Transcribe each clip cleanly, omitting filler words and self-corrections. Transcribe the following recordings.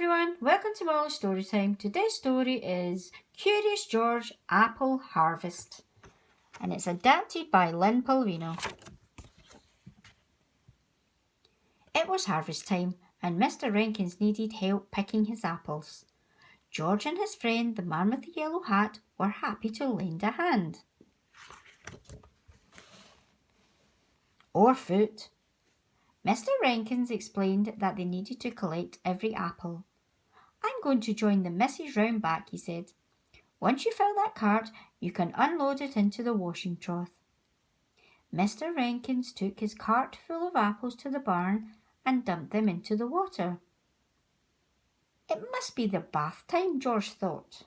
everyone, welcome to Molly's Story Time. Today's story is Curious George Apple Harvest, and it's adapted by Lynn Polvino. It was harvest time, and Mr. Renkins needed help picking his apples. George and his friend, the man with the yellow hat, were happy to lend a hand. Or foot. Mr. Renkins explained that they needed to collect every apple. "I'm going to join the missus round back," he said. "Once you fill that cart, you can unload it into the washing trough." Mr. Renkins took his cart full of apples to the barn and dumped them into the water. It must be the bath time, George thought.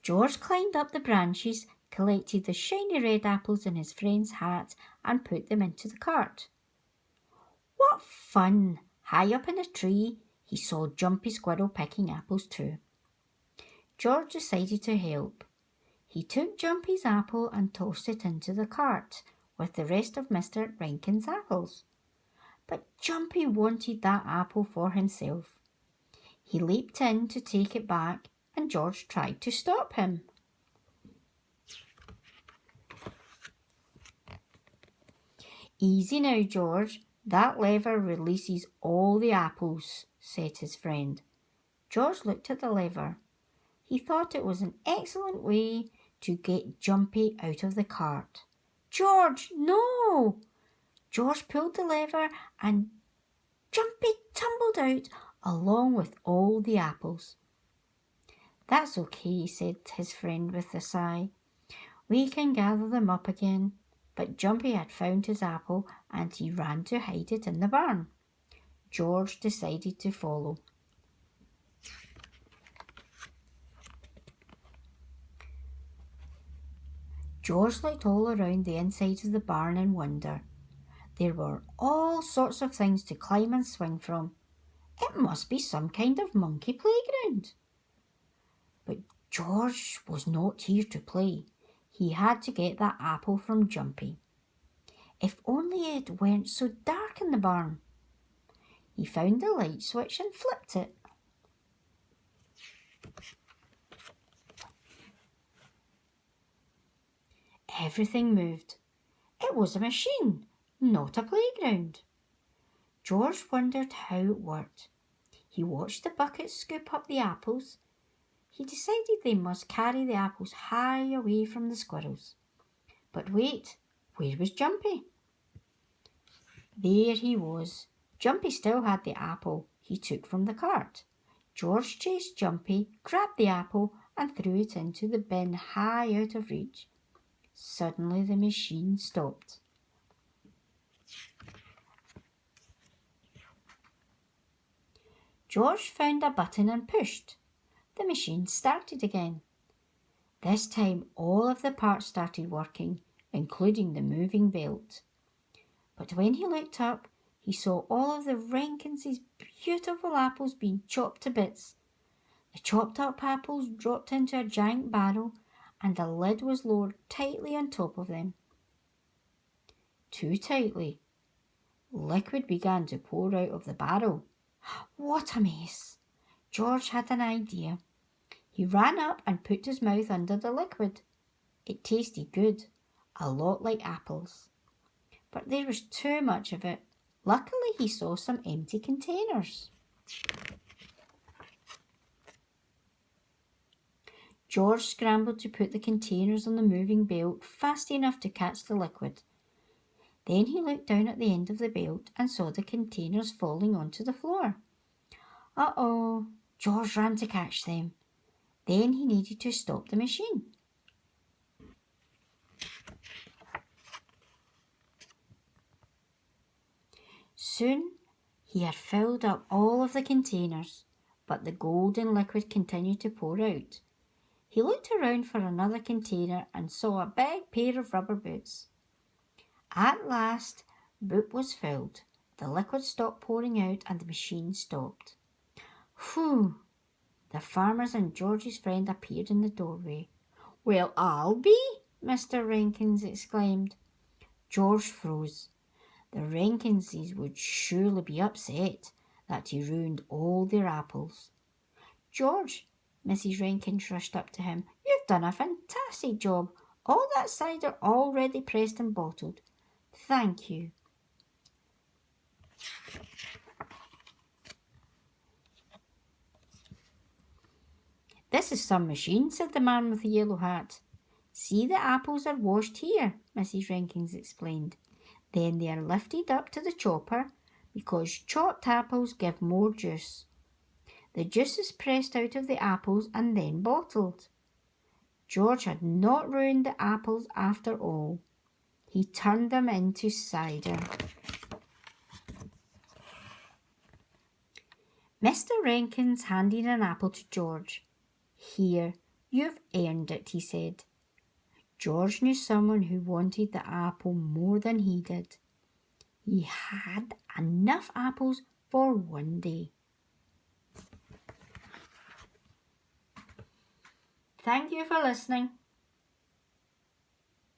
George climbed up the branches, collected the shiny red apples in his friend's hat, and put them into the cart. What fun! High up in a tree, he saw Jumpy Squirrel picking apples too. George decided to help. He took Jumpy's apple and tossed it into the cart with the rest of Mr. Rankin's apples. But Jumpy wanted that apple for himself. He leaped in to take it back, and George tried to stop him. "Easy now, George. That lever releases all the apples," said his friend. George looked at the lever. He thought it was an excellent way to get Jumpy out of the cart. "George, no!" George pulled the lever and Jumpy tumbled out along with all the apples. "That's okay," said his friend with a sigh. "We can gather them up again." But Jumpy had found his apple and he ran to hide it in the barn. George decided to follow. George looked all around the inside of the barn in wonder. There were all sorts of things to climb and swing from. It must be some kind of monkey playground. But George was not here to play. He had to get that apple from Jumpy. If only it weren't so dark in the barn. He found the light switch and flipped it. Everything moved. It was a machine, not a playground. George wondered how it worked. He watched the bucket scoop up the apples. He decided they must carry the apples high away from the squirrels. But wait, where was Jumpy? There he was. Jumpy still had the apple he took from the cart. George chased Jumpy, grabbed the apple, and threw it into the bin high out of reach. Suddenly the machine stopped. George found a button and pushed. The machine started again. This time all of the parts started working, including the moving belt. But when he looked up, he saw all of the Renkinses' beautiful apples being chopped to bits. The chopped up apples dropped into a giant barrel, and the lid was lowered tightly on top of them. Too tightly. Liquid began to pour out of the barrel. What a mess! George had an idea. He ran up and put his mouth under the liquid. It tasted good, a lot like apples. But there was too much of it. Luckily, he saw some empty containers. George scrambled to put the containers on the moving belt fast enough to catch the liquid. Then he looked down at the end of the belt and saw the containers falling onto the floor. Uh-oh! George ran to catch them. Then he needed to stop the machine. Soon he had filled up all of the containers, but the golden liquid continued to pour out. He looked around for another container and saw a big pair of rubber boots. At last, boot was filled. The liquid stopped pouring out and the machine stopped. Phew! The farmers and George's friend appeared in the doorway. "Well, I'll be," Mr. Rankins exclaimed. George froze. The Renkinses would surely be upset that he ruined all their apples. George, Mrs. Rankins rushed up to him. You've done a fantastic job. All that cider already pressed and bottled. Thank you. This is some machine, said the man with the yellow hat. See, the apples are washed here, Mrs. Rankins explained. Then they are lifted up to the chopper because chopped apples give more juice. The juice is pressed out of the apples and then bottled. George had not ruined the apples after all. He turned them into cider. Mr. Rankins handed an apple to George. Here, you've earned it, he said. George knew someone who wanted the apple more than he did. He had enough apples for one day. Thank you for listening.